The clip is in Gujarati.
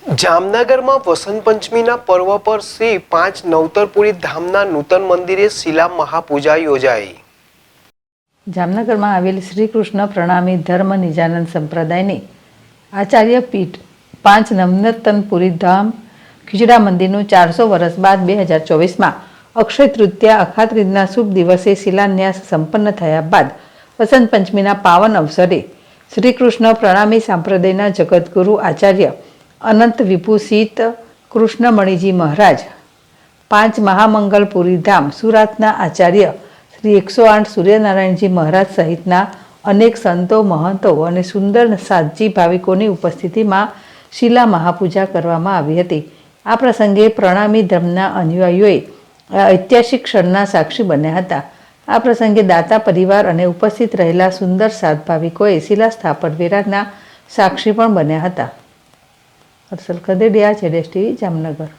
જામનગરમાં વસંત પંચમીના પર્વ પર શ્રી 5 નવતરપુરી ધામના નૂતન મંદિરે શિલા મહાપૂજા યોજાઈ। જામનગરમાં આવેલ શ્રી કૃષ્ણ પ્રણામી ધર્મ નિજાનંદ સંપ્રદાયની આચાર્ય પીઠ 5 નવતરપુરી ધામ ખીજડા મંદિરનું 400 વર્ષ બાદ 2024માં અક્ષય તૃતીયા અખાત્રીજના શુભ દિવસે શિલાન્યાસ સંપન્ન થયા બાદ વસંત પંચમીના પાવન અવસરે શ્રી કૃષ્ણ પ્રણામી સંપ્રદાયના જગતગુરુ આચાર્ય અનંત વિભૂષિત કૃષ્ણમણીજી મહારાજ 5 મહામંગલપુરી ધામ સુરતના આચાર્ય શ્રી 108 સૂર્યનારાયણજી મહારાજ સહિતના અનેક સંતો મહંતો અને સુંદર સાધજી ભાવિકોની ઉપસ્થિતિમાં શિલા મહાપૂજા કરવામાં આવી હતી। આ પ્રસંગે પ્રણામી ધર્મના અનુયાયીઓએ ઐતિહાસિક ક્ષણના સાક્ષી બન્યા હતા। આ પ્રસંગે દાતા પરિવાર અને ઉપસ્થિત રહેલા સુંદર સાધ ભાવિકોએ શિલા સ્થાપન વેરાના સાક્ષી પણ બન્યા હતા। હર્ષલ કદેડિયા, ZSTV, જામનગર।